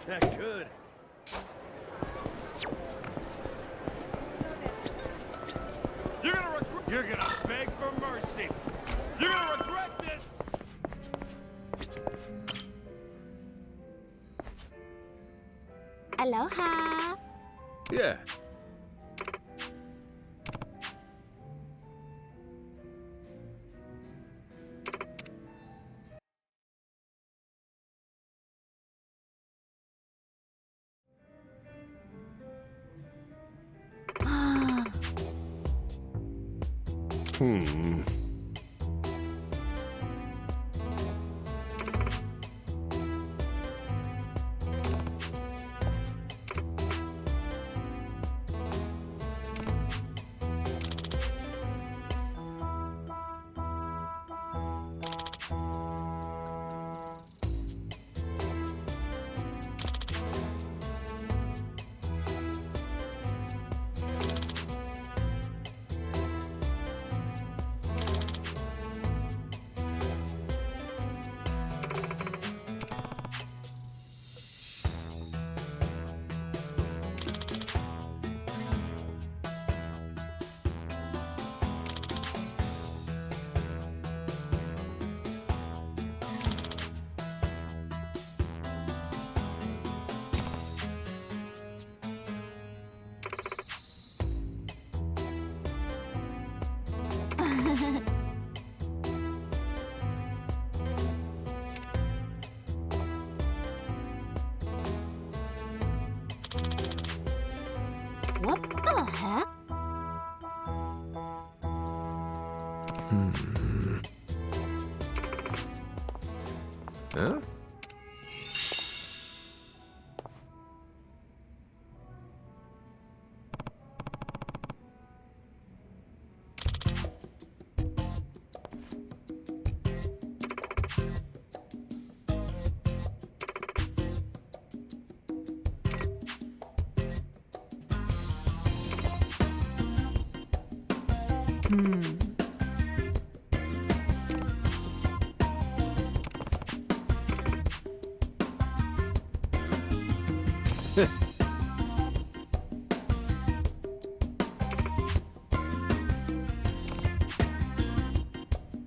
That could. You're gonna beg for mercy. You're gonna regret this. Aloha. Yeah. Hmm. What the heck? Huh?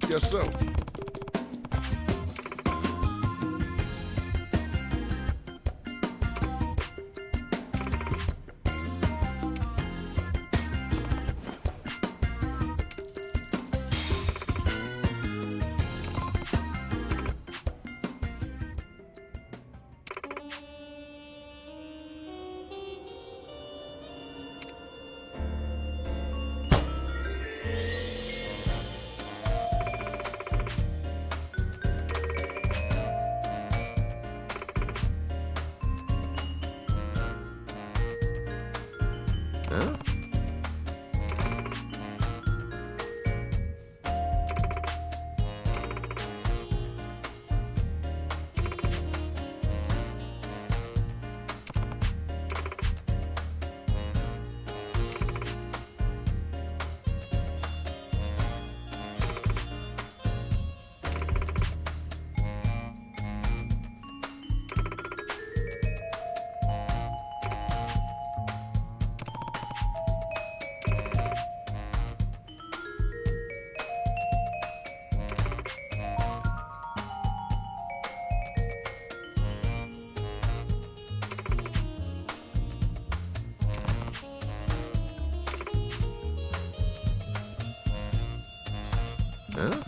Guess so. Huh? Huh?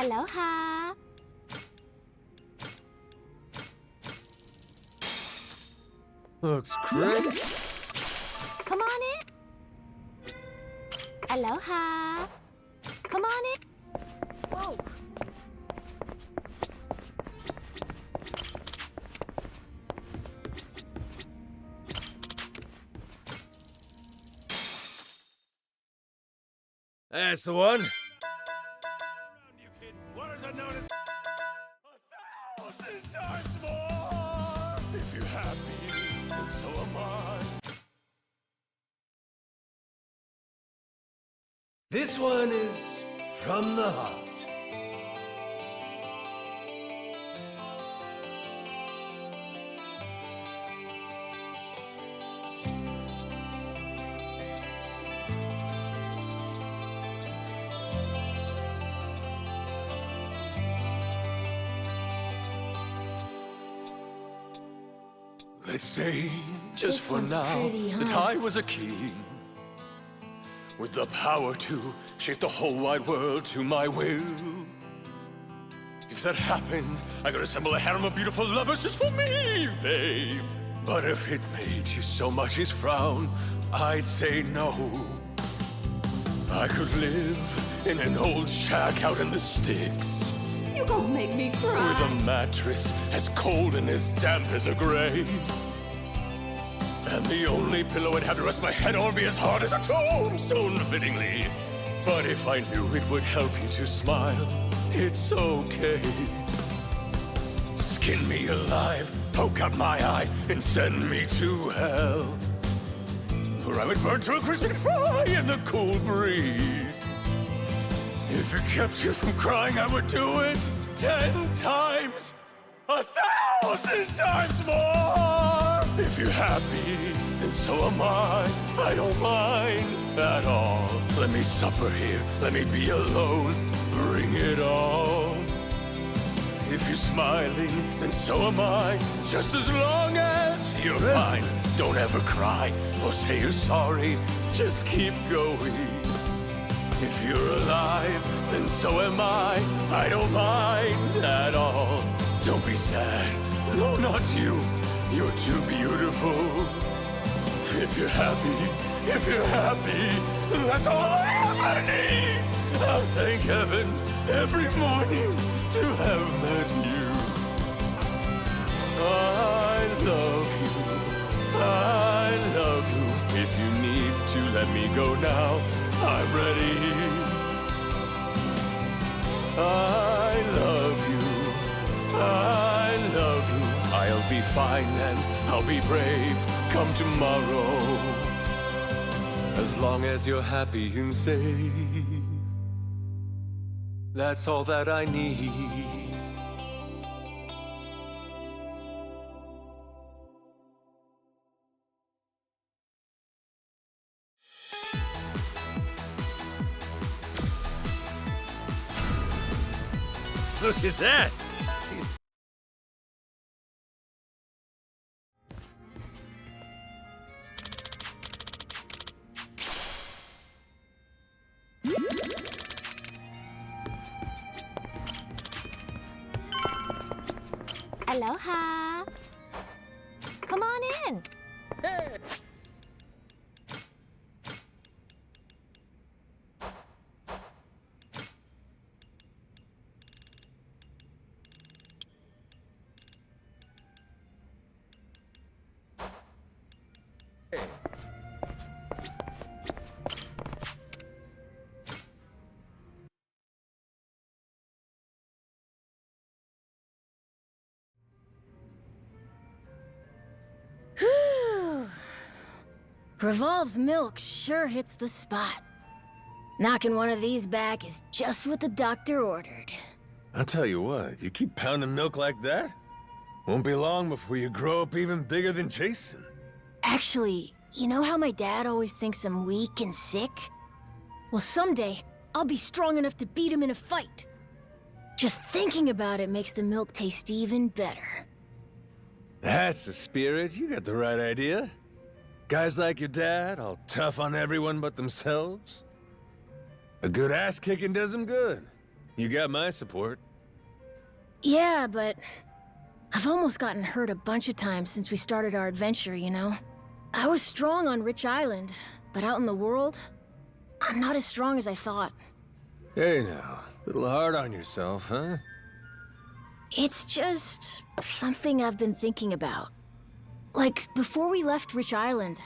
Aloha. Looks great. Come on in. Aloha. Come on in. Whoa. That's the one. You kid. What is it known as? 1,000 times more! If you're happy, then so am I. This one is from the heart. Let's say, just This for one's now, pretty, huh? that I was a king with the power to shape the whole wide world to my will. If that happened, I could assemble a harem of beautiful lovers just for me, babe. But if it made you so much as frown, I'd say no. I could live in an old shack out in the sticks, You gonna make me cry. with a mattress as cold and as damp as a grave. And the only pillow I'd have to rest my head on would be as hard as a tombstone, fittingly. But if I knew it would help you to smile, it's okay. Skin me alive, poke out my eye, and send me to hell. Or I would burn to a crisp and fry in the cool breeze. If it kept you from crying, I would do it 10 times, 1,000 times more. If you're happy, then so am I. I don't mind at all. Let me suffer here, let me be alone. Bring it on. If you're smiling, then so am I. Just as long as you're fine. Don't ever cry or say you're sorry. Just keep going. If you're alive, then so am I. I don't mind at all. Don't be sad. No, not you. You're too beautiful. If you're happy, that's all I ever need. I'll thank heaven every morning to have met you. I love you. I love you. If you need to let me go now, I'm ready. I love you. I love you. I'll be fine and I'll be brave come tomorrow. As long as you're happy and safe, that's all that I need. Look at that! Aloha. Come on in. Whew. Revolve's milk sure hits the spot. Knocking one of these back is just what the doctor ordered. I'll tell you what, you keep pounding milk like that, won't be long before you grow up even bigger than Jason. Actually, you know how my dad always thinks I'm weak and sick? Well, someday, I'll be strong enough to beat him in a fight. Just thinking about it makes the milk taste even better. That's the spirit, you got the right idea. Guys like your dad, all tough on everyone but themselves. A good ass-kicking does them good. You got my support. Yeah, but I've almost gotten hurt a bunch of times since we started our adventure, you know? I was strong on Rich Island, but out in the world, I'm not as strong as I thought. Hey now, a little hard on yourself, huh? It's just something I've been thinking about. Like, before we left Rich Island,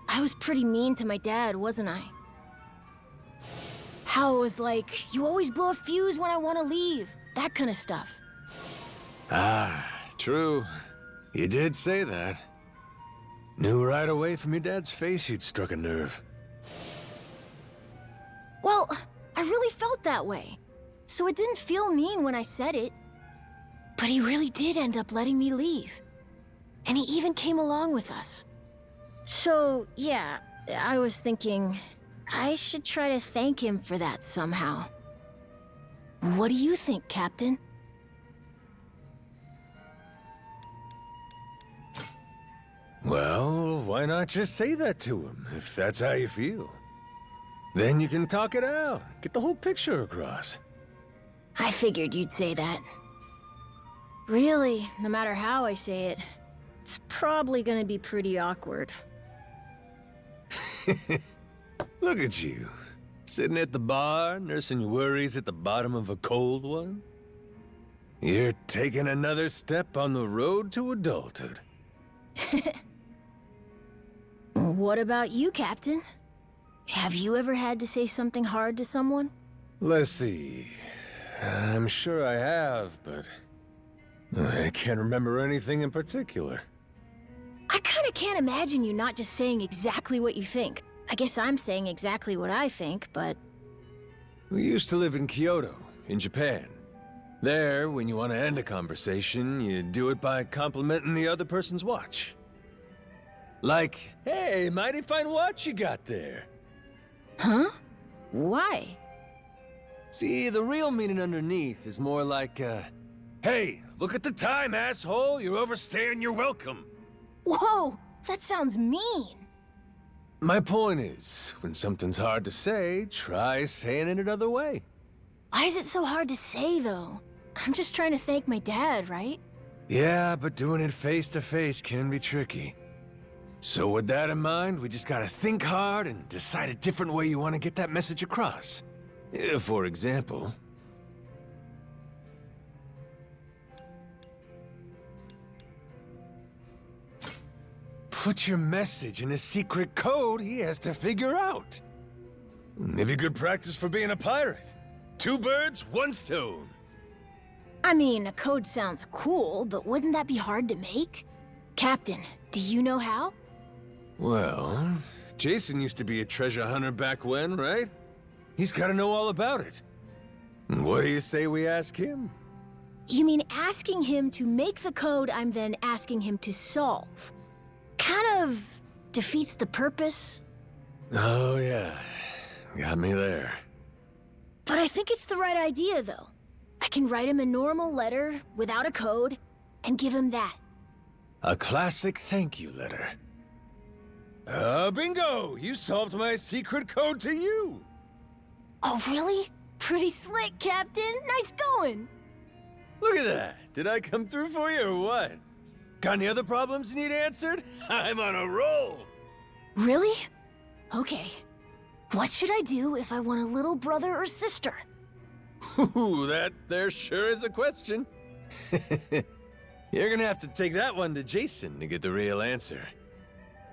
I was pretty mean to my dad, wasn't I? How it was like, you always blow a fuse when I want to leave, that kind of stuff. Ah, true. You did say that. Knew right away from your dad's face you'd struck a nerve. Well, I really felt that way, so it didn't feel mean when I said it. But he really did end up letting me leave. And he even came along with us. So, yeah, I was thinking, I should try to thank him for that somehow. What do you think, Captain? Well, why not just say that to him, if that's how you feel? Then you can talk it out, get the whole picture across. I figured you'd say that. Really, no matter how I say it, it's probably gonna be pretty awkward. Look at you, sitting at the bar, nursing your worries at the bottom of a cold one. You're taking another step on the road to adulthood. What about you, Captain? Have you ever had to say something hard to someone? Let's see. I'm sure I have, but I can't remember anything in particular. I kinda can't imagine you not just saying exactly what you think. I guess I'm saying exactly what I think, but... We used to live in Kyoto, in Japan. There, when you want to end a conversation, you do it by complimenting the other person's watch. Like, hey, mighty fine watch you got there. Huh? Why? See, the real meaning underneath is more like, hey, look at the time, asshole! You're overstaying your welcome! Whoa! That sounds mean! My point is, when something's hard to say, try saying it another way. Why is it so hard to say, though? I'm just trying to thank my dad, right? Yeah, but doing it face to face can be tricky. So with that in mind, we just gotta think hard and decide a different way you want to get that message across. For example... Put your message in a secret code he has to figure out. Maybe good practice for being a pirate. 2 birds, 1 stone. I mean, a code sounds cool, but wouldn't that be hard to make? Captain, do you know how? Well, Jason used to be a treasure hunter back when, right? He's gotta know all about it. What do you say we ask him? You mean asking him to make the code I'm then asking him to solve? Kind of defeats the purpose. Oh yeah, got me there. But I think it's the right idea, though. I can write him a normal letter without a code and give him that. A classic thank you letter. Bingo! You solved my secret code to you! Oh, really? Pretty slick, Captain. Nice going. Look at that! Did I come through for you or what? Got any other problems you need answered? I'm on a roll! Really? Okay. What should I do if I want a little brother or sister? Ooh, that there sure is a question. You're gonna have to take that one to Jason to get the real answer.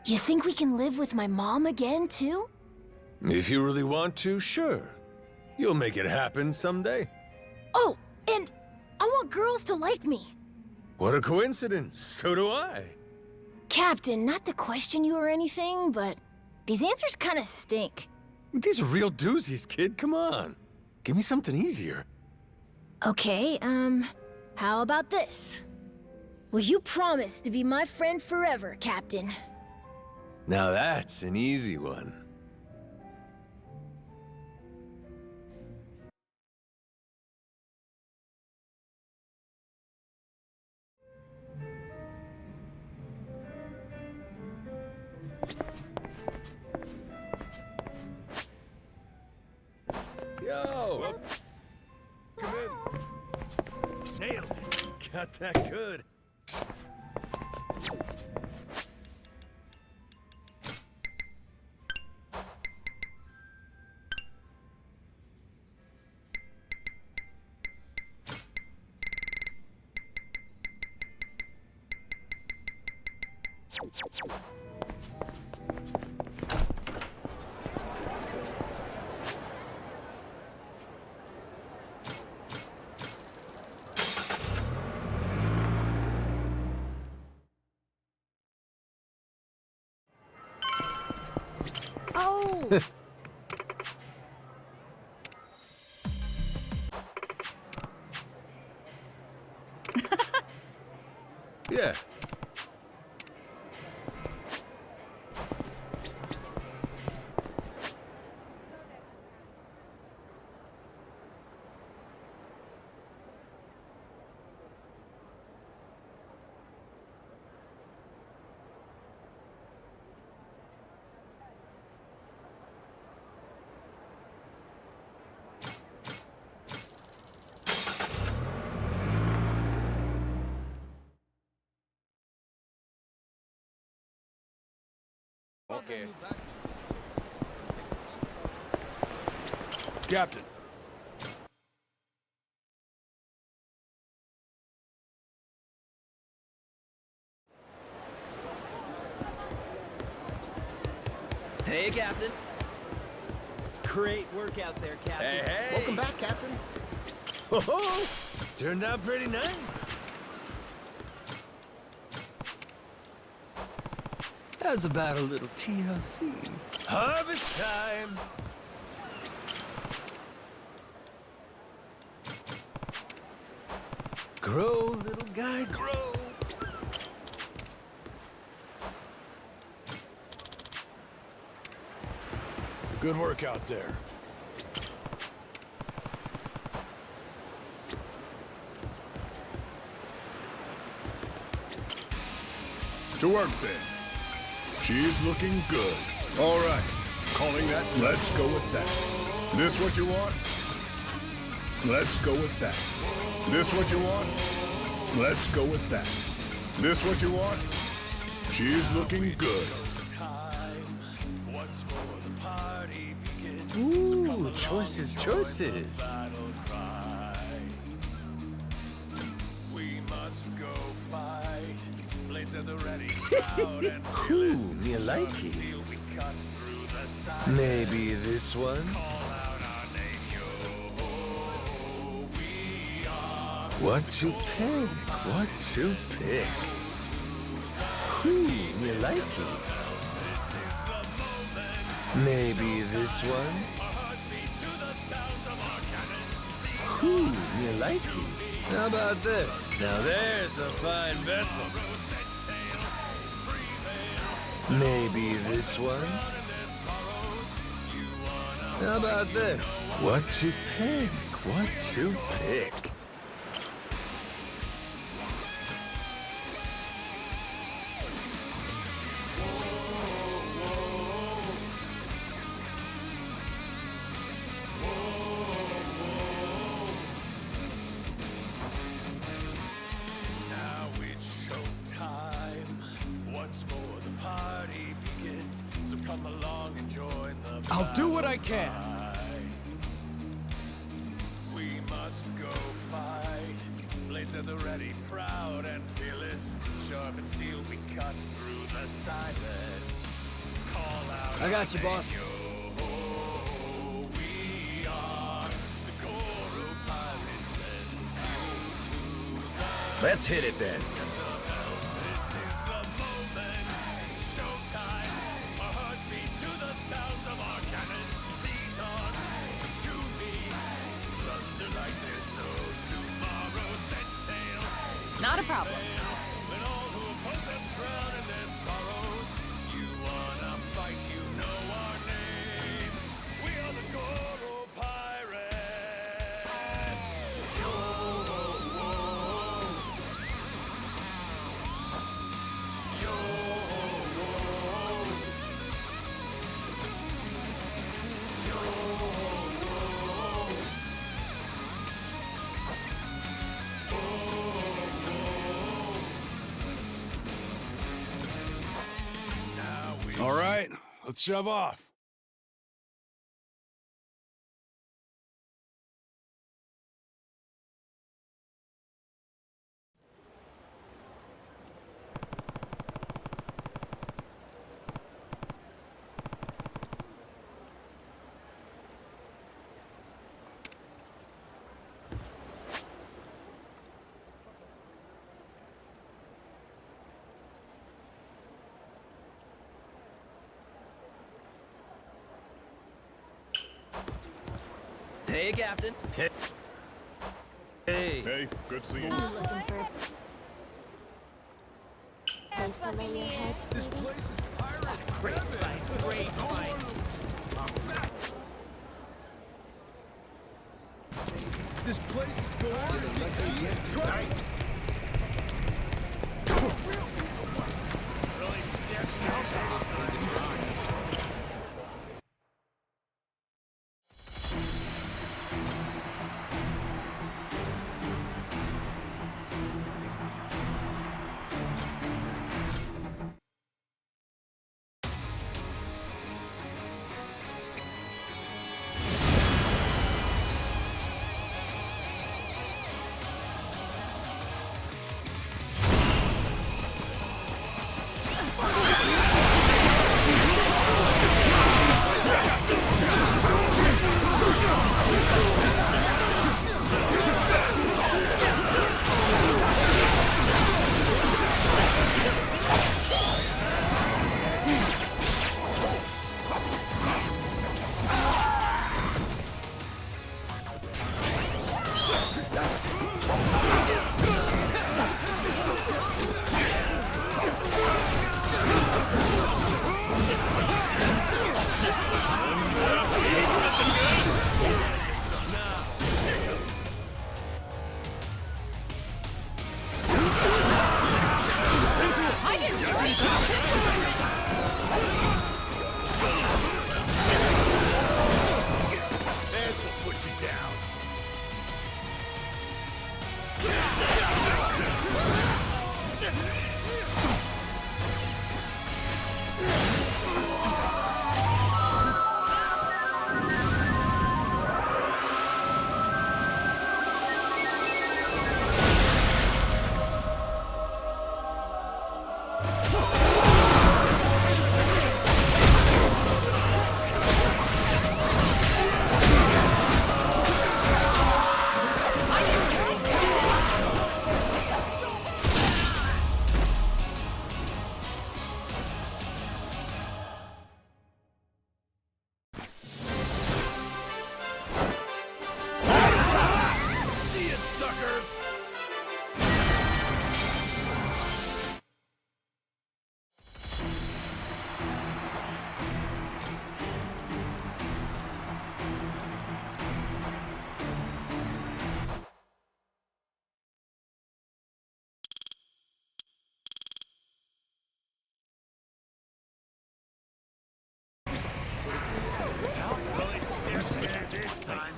You think we can live with my mom again, too? If you really want to, sure. You'll make it happen someday. Oh, and I want girls to like me. What a coincidence. So do I. Captain, not to question you or anything, but these answers kind of stink. These are real doozies, kid. Come on. Give me something easier. Okay, how about this? Will you promise to be my friend forever, Captain? Now that's an easy one. Yo! not that good. Oh! Yeah. Okay. Captain. Hey, Captain. Great work out there, Captain. Hey, hey! Welcome back, Captain. Oh, turned out pretty nice. How's about a little TLC? Harvest time! Grow, little guy, grow! Good work out there. To work, Ben. She's looking good. All right. Calling that. Let's go with that. This what you want? Let's go with that. This what you want? Let's go with that. This what you want? She's looking good. Ooh, choices, choices. Ooh, me like it. Maybe this one? What to pick? What to pick? Ooh, me like it. Maybe this one? Ooh, me like it. How about this? Now there's a fine vessel. Maybe this one? How about this? What to pick? What to pick? I'll do what I can. We must go fight. Blades at the ready, proud and fearless. Sharp and steel, we cut through the silence. Call out. I got you, boss. We are the Goro pirates and Let's hit it then. Not a problem. All right, let's shove off. Hey, Captain. Hey. Hey. Hey, good seeing you. Looking for Place to lay your head, This sweetie. place is pirate. Great fight. Great fight. This place is gorgeous.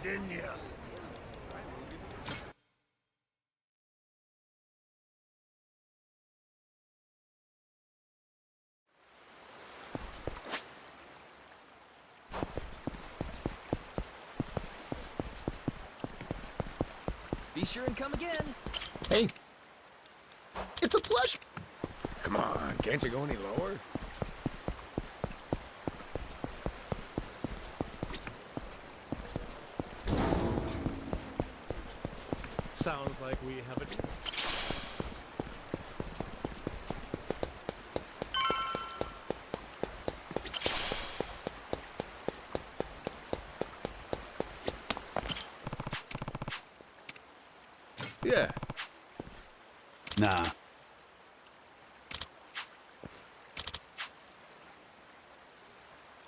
Didn't you? Be sure and come again. Hey, it's a pleasure. Come on, can't you go any lower? Sounds like we have a... Yeah. Nah.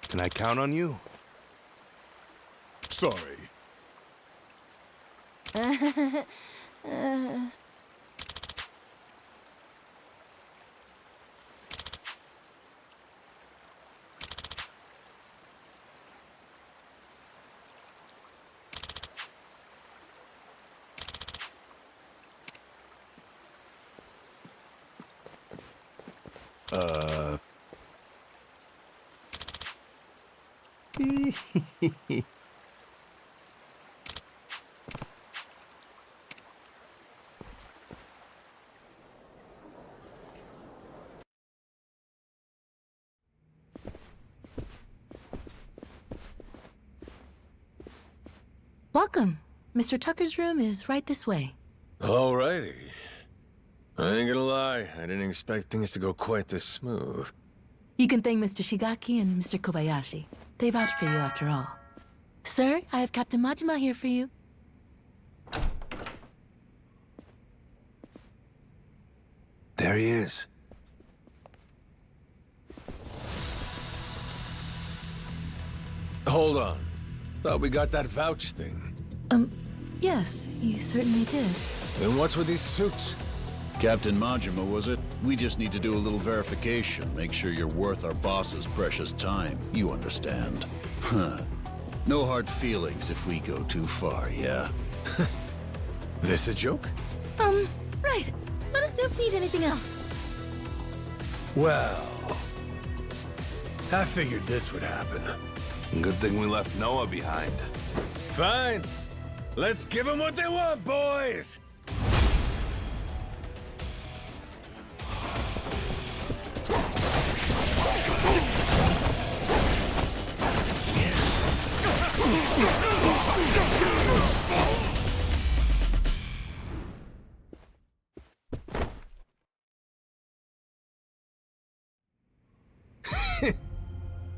Can I count on you? Sorry. Welcome. Mr. Tucker's room is right this way. Alrighty. I ain't gonna lie, I didn't expect things to go quite this smooth. You can thank Mr. Shigaki and Mr. Kobayashi. They vouched for you after all. Sir, I have Captain Majima here for you. There he is. Hold on. Thought we got that vouch thing. Yes, you certainly did. Then what's with these suits? Captain Majima, was it? We just need to do a little verification, make sure you're worth our boss's precious time. You understand. Huh. No hard feelings if we go too far, yeah? This a joke? Right. Let us know if you need anything else. Well, I figured this would happen. Good thing we left Noah behind. Fine. Let's give them what they want, boys!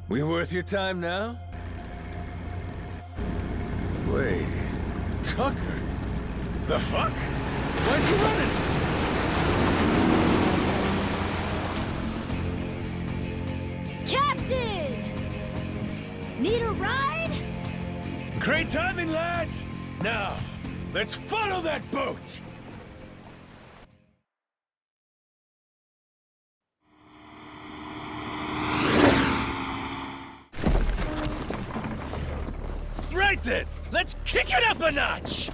We worth your time now? Wait, Tucker? The fuck? Why's he running? Captain! Need a ride? Great timing, lads! Now, let's follow that boat! Right then! Let's kick it up a notch!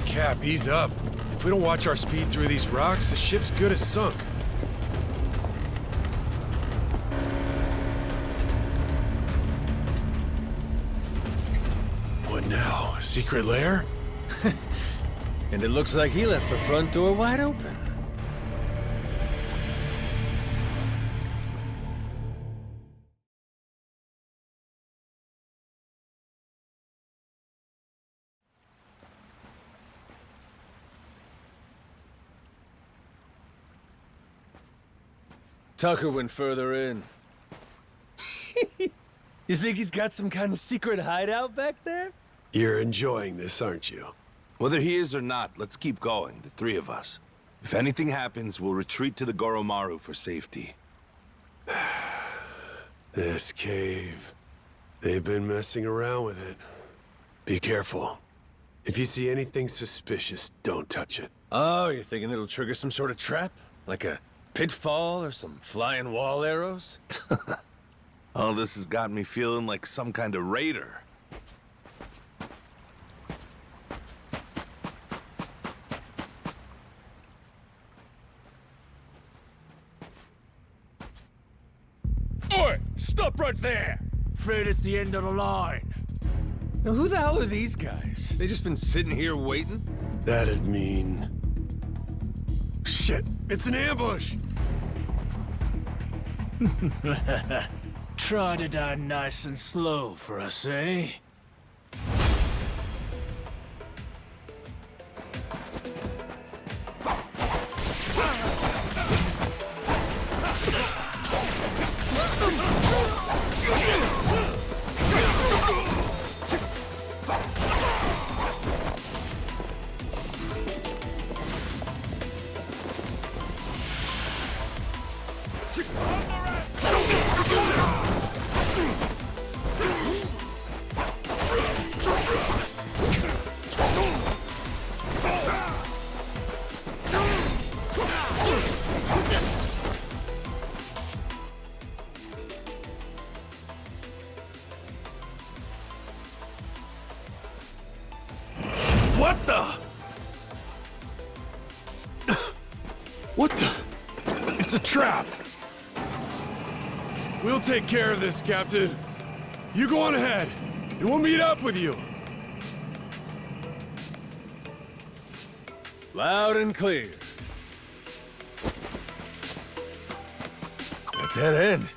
Cap, ease up. If we don't watch our speed through these rocks, the ship's good as sunk. What now? A secret lair? And it looks like he left the front door wide open. Tucker went further in. You think he's got some kind of secret hideout back there? You're enjoying this, aren't you? Whether he is or not, let's keep going, the three of us. If anything happens, we'll retreat to the Goromaru for safety. This cave. They've been messing around with it. Be careful. If you see anything suspicious, don't touch it. Oh, you're thinking it'll trigger some sort of trap? Like a pitfall or some flying wall arrows? Oh, this has got me feeling like some kind of raider. Oi! Stop right there! Afraid it's the end of the line. Now, who the hell are these guys? They just been sitting here waiting? That'd mean... Shit! It's an ambush! Try to die nice and slow for us, eh? On the rest! It's a trap! We'll take care of this, Captain. You go on ahead, and we'll meet up with you. Loud and clear. A dead end?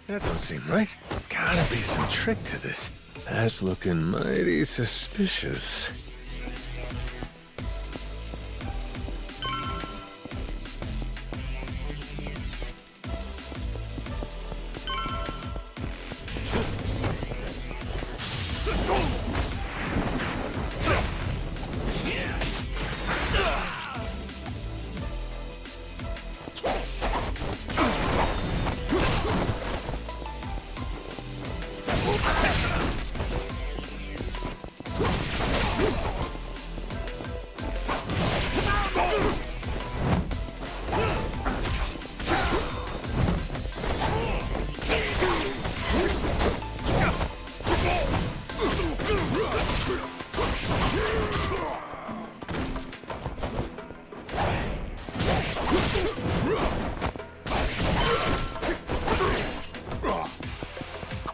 That don't seem right. Gotta be some trick to this. That's looking mighty suspicious.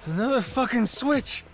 Another fucking switch!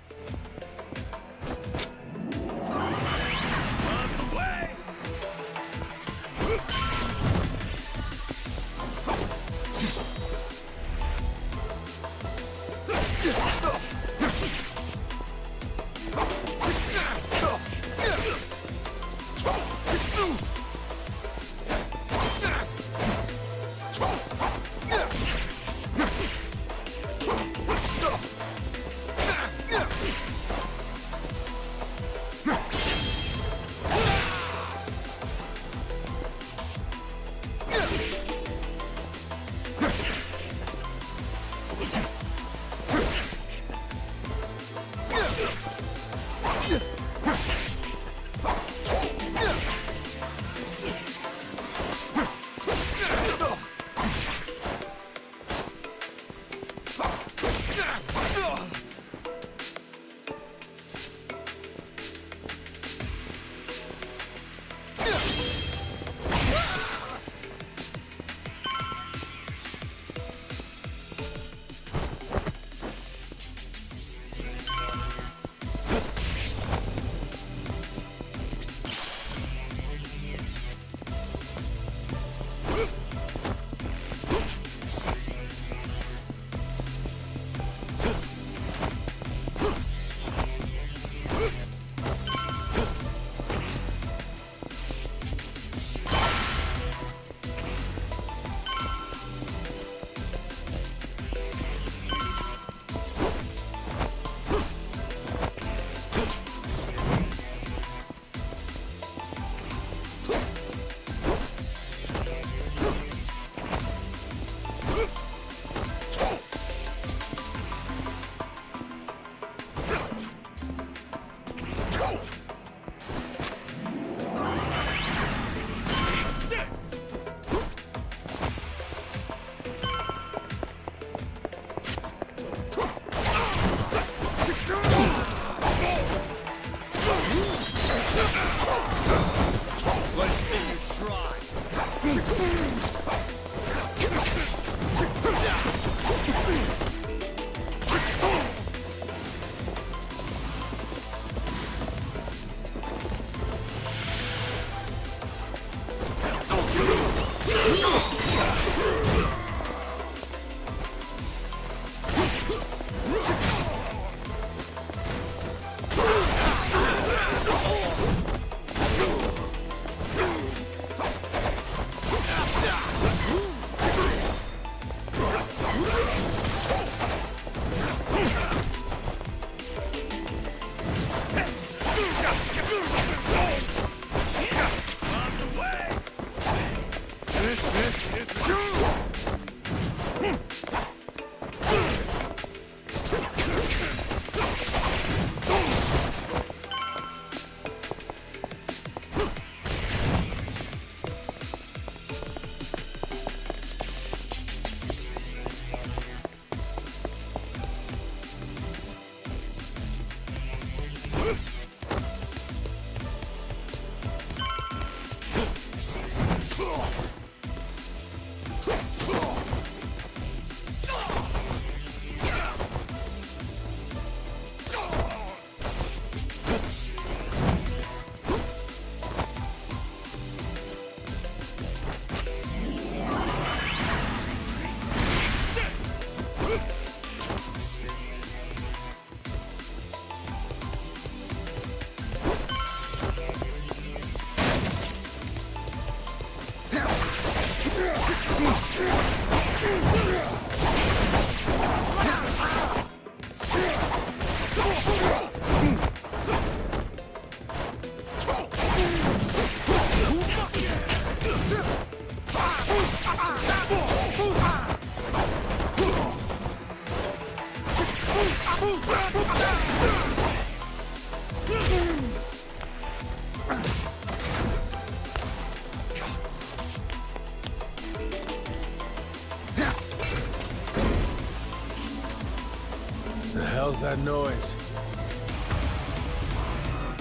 The hell's that noise?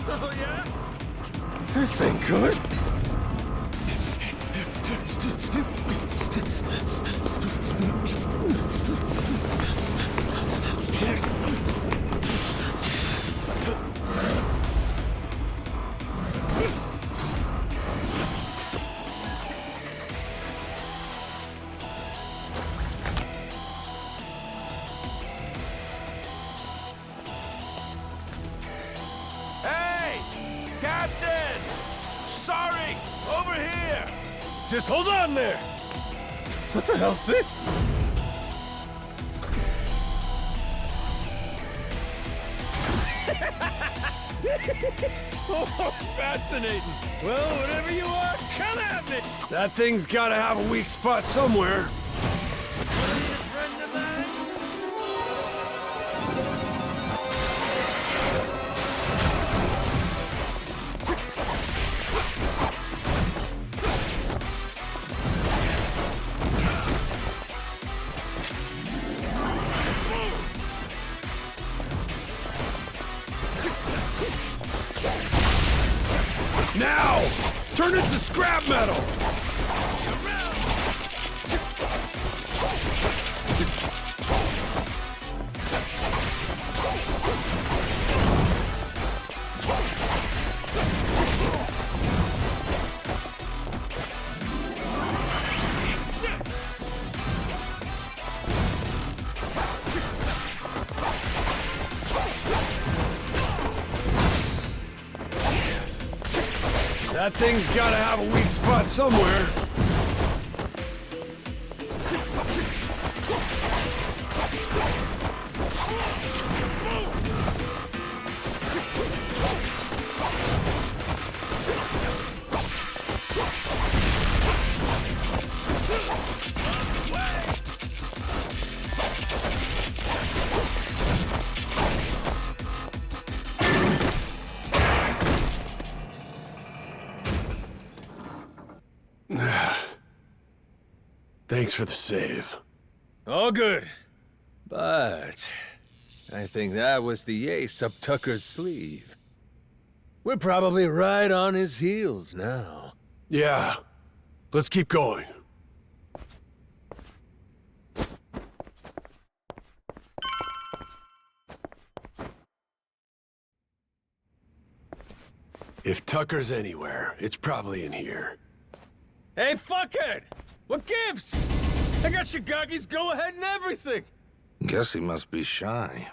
Oh, yeah? This ain't good. Hey! Captain! Sorry! Over here! Just hold on there! What the hell's this? Oh, fascinating! Well, whatever you are, come at me! That thing's gotta have a weak spot somewhere. Friend of mine? Now! Turn it to scrap metal! That thing's gotta have a weak spot somewhere. Thanks for the save. All good. But I think that was the ace up Tucker's sleeve. We're probably right on his heels now. Yeah. Let's keep going. If Tucker's anywhere, it's probably in here. Hey, fuckhead! What gives? I got Shigaki's go-ahead and everything! Guess he must be shy.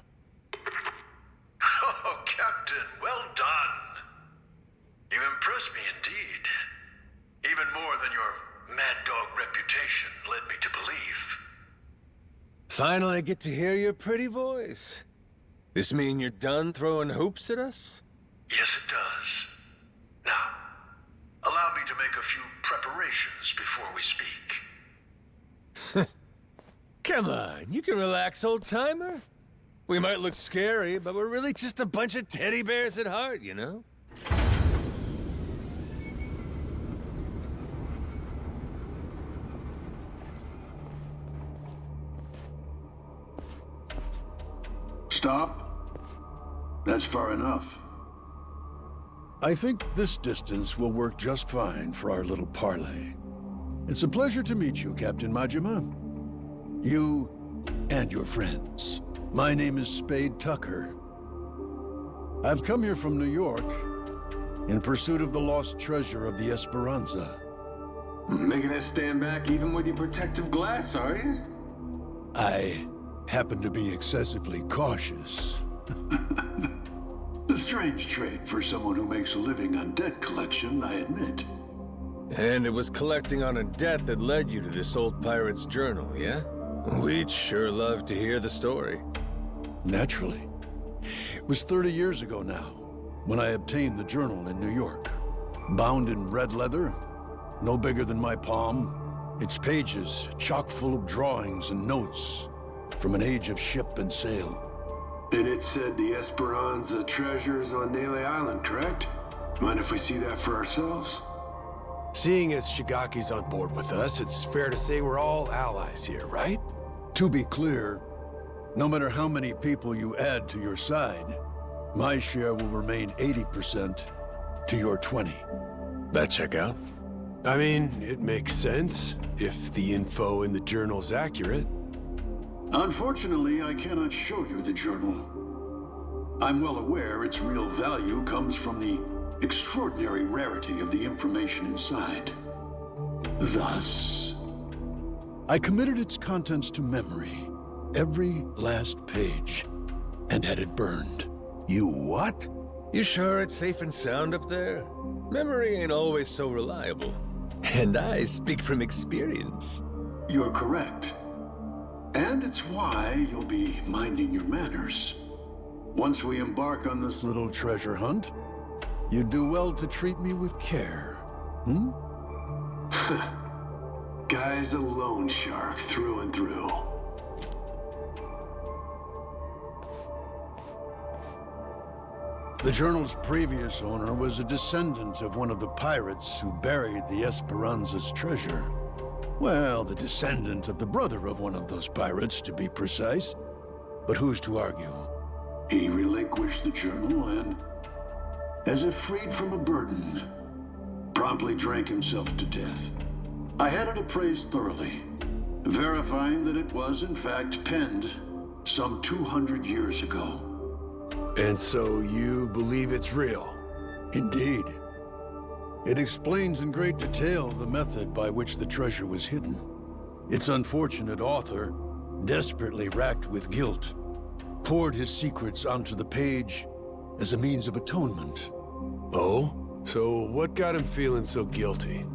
Oh, Captain, well done. You impressed me indeed. Even more than your mad dog reputation led me to believe. Finally get to hear your pretty voice. This mean you're done throwing hoops at us? Yes, it does. Now, allow me to make a few preparations before we speak. Come on, you can relax, old-timer. We might look scary, but we're really just a bunch of teddy bears at heart, you know? Stop. That's far enough. I think this distance will work just fine for our little parley. It's a pleasure to meet you, Captain Majima. You and your friends. My name is Spade Tucker. I've come here from New York in pursuit of the lost treasure of the Esperanza. Making us stand back even with your protective glass, are you? I happen to be excessively cautious. A strange trait for someone who makes a living on debt collection, I admit. And it was collecting on a debt that led you to this old pirate's journal, yeah? We'd sure love to hear the story. Naturally. It was 30 years ago now, when I obtained the journal in New York. Bound in red leather, no bigger than my palm, its pages chock full of drawings and notes from an age of ship and sail. And it said the Esperanza treasure's on Nele Island, correct? Mind if we see that for ourselves? Seeing as Shigaki's on board with us, it's fair to say we're all allies here, right? To be clear, no matter how many people you add to your side, my share will remain 80% to your 20. That check out? I mean, it makes sense, if the info in the journal's accurate. Unfortunately, I cannot show you the journal. I'm well aware its real value comes from the extraordinary rarity of the information inside. Thus, I committed its contents to memory, every last page, and had it burned. You what? You sure it's safe and sound up there? Memory ain't always so reliable. And I speak from experience. You're correct. And it's why you'll be minding your manners. Once we embark on this little treasure hunt, you do well to treat me with care. Guy's a loan shark through and through. The journal's previous owner was a descendant of one of the pirates who buried the Esperanza's treasure. Well, the descendant of the brother of one of those pirates, to be precise. But who's to argue? He relinquished the journal and, as if freed from a burden, promptly drank himself to death. I had it appraised thoroughly, verifying that it was in fact penned some 200 years ago. And so you believe it's real? Indeed. It explains in great detail the method by which the treasure was hidden. Its unfortunate author, desperately racked with guilt, poured his secrets onto the page as a means of atonement. Oh? So what got him feeling so guilty?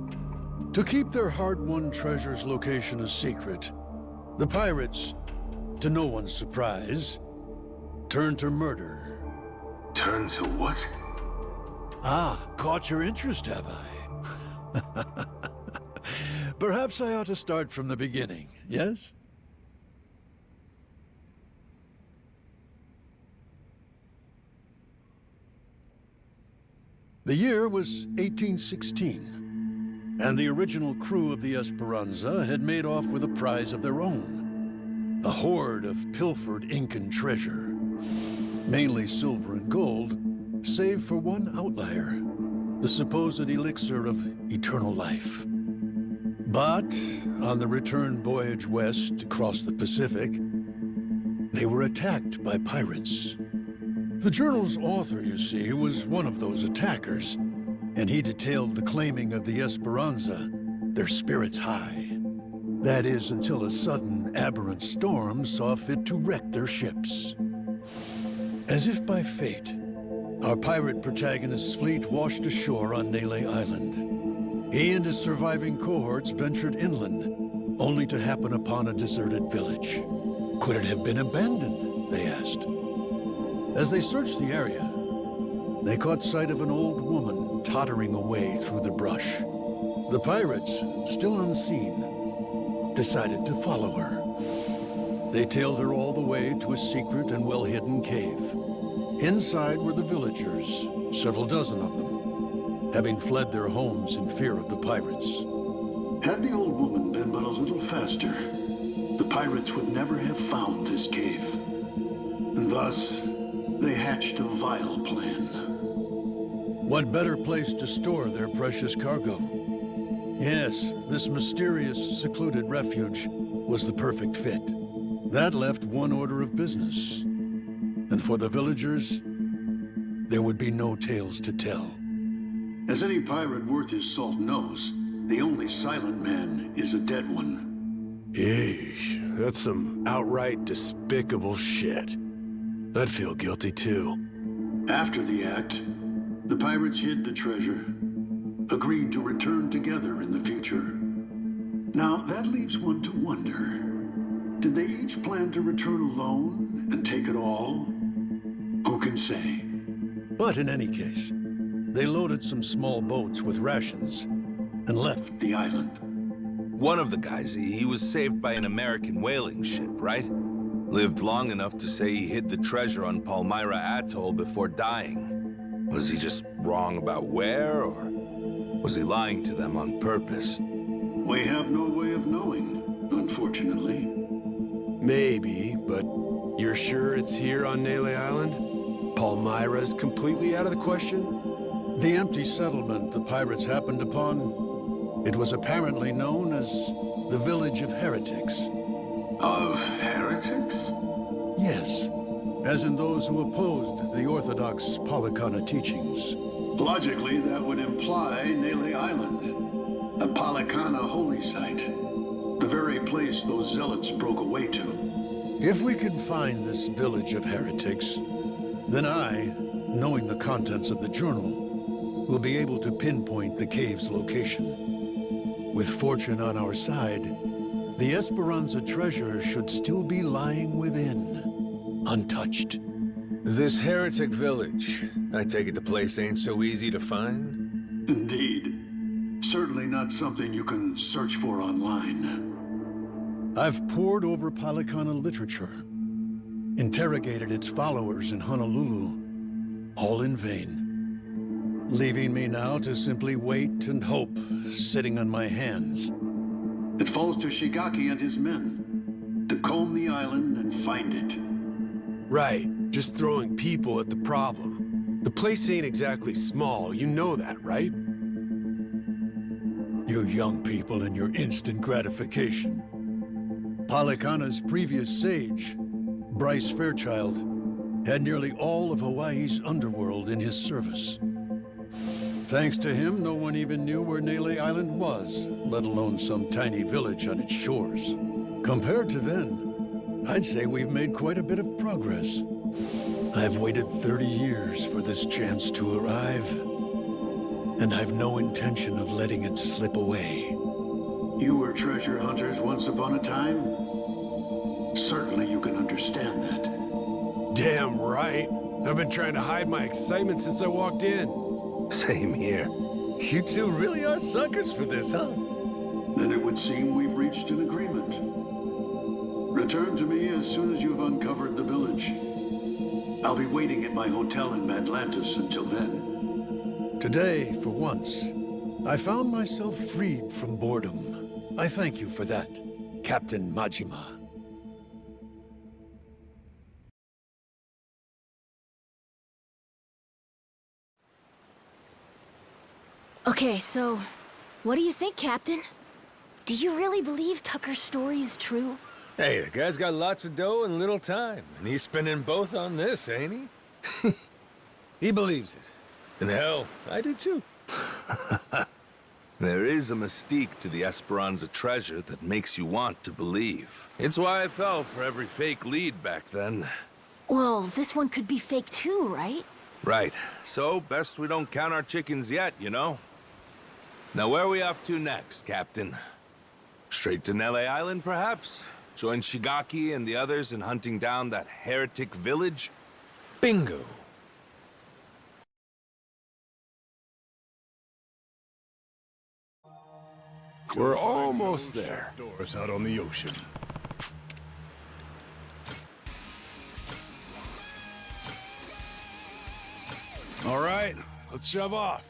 To keep their hard-won treasure's location a secret, the pirates, to no one's surprise, turned to murder. Turned to what? Ah, caught your interest, have I? Perhaps I ought to start from the beginning, yes? The year was 1816, and the original crew of the Esperanza had made off with a prize of their own. A hoard of pilfered Incan treasure, mainly silver and gold, save for one outlier, the supposed elixir of eternal life. But on the return voyage west across the Pacific, they were attacked by pirates. The journal's author, you see, was one of those attackers, and he detailed the claiming of the Esperanza, their spirits high. That is, until a sudden, aberrant storm saw fit to wreck their ships. As if by fate, our pirate protagonist's fleet washed ashore on Nele Island. He and his surviving cohorts ventured inland, only to happen upon a deserted village. Could it have been abandoned, they asked. As they searched the area, they caught sight of an old woman tottering away through the brush. The pirates, still unseen, decided to follow her. They tailed her all the way to a secret and well-hidden cave. Inside were the villagers, several dozen of them, having fled their homes in fear of the pirates. Had the old woman been but a little faster, the pirates would never have found this cave. And thus, they hatched a vile plan. What better place to store their precious cargo? Yes, this mysterious, secluded refuge was the perfect fit. That left one order of business. And for the villagers, there would be no tales to tell. As any pirate worth his salt knows, the only silent man is a dead one. Yeesh, that's some outright despicable shit. I'd feel guilty too. After the act, the pirates hid the treasure, agreed to return together in the future. Now, that leaves one to wonder. Did they each plan to return alone and take it all? Who can say? But in any case, they loaded some small boats with rations and left the island. One of the guys, he was saved by an American whaling ship, right? Lived long enough to say he hid the treasure on Palmyra Atoll before dying. Was he just wrong about where, or was he lying to them on purpose? We have no way of knowing, unfortunately. Maybe, but you're sure it's here on Nele Island? Palmyra's completely out of the question? The empty settlement the pirates happened upon, it was apparently known as the Village of Heretics. Of heretics? Yes, as in those who opposed the orthodox Polycana teachings. Logically, that would imply Nele Island, a Polycana holy site. The very place those zealots broke away to. If we can find this Village of Heretics, then I, knowing the contents of the journal, will be able to pinpoint the cave's location. With fortune on our side, the Esperanza treasure should still be lying within, untouched. This heretic village, I take it the place ain't so easy to find? Indeed. Certainly not something you can search for online. I've pored over Polycana literature, interrogated its followers in Honolulu, all in vain. Leaving me now to simply wait and hope, sitting on my hands. It falls to Shigaki and his men to comb the island and find it. Right, just throwing people at the problem. The place ain't exactly small, you know that, right? You young people and your instant gratification. Polycana's previous sage, Bryce Fairchild, had nearly all of Hawaii's underworld in his service. Thanks to him, no one even knew where Nele Island was, let alone some tiny village on its shores. Compared to then, I'd say we've made quite a bit of progress. I've waited 30 years for this chance to arrive, and I've no intention of letting it slip away. You were treasure hunters once upon a time? Certainly you can understand that. Damn right. I've been trying to hide my excitement since I walked in. Same here. You two really are suckers for this, huh? Then it would seem we've reached an agreement. Return to me as soon as you've uncovered the village. I'll be waiting at my hotel in Madlantis until then. Today, for once, I found myself freed from boredom. I thank you for that, Captain Majima. Okay, so, what do you think, Captain? Do you really believe Tucker's story is true? Hey, the guy's got lots of dough and little time, and he's spending both on this, ain't he? He believes it. And hell, I do too. There is a mystique to the Esperanza treasure that makes you want to believe. It's why I fell for every fake lead back then. Well, this one could be fake too, right? Right. So, best we don't count our chickens yet, you know? Now, where are we off to next, Captain? Straight to Nele Island, perhaps? Join Shigaki and the others in hunting down that heretic village? Bingo. We're almost there. Doors out on the ocean. All right, let's shove off.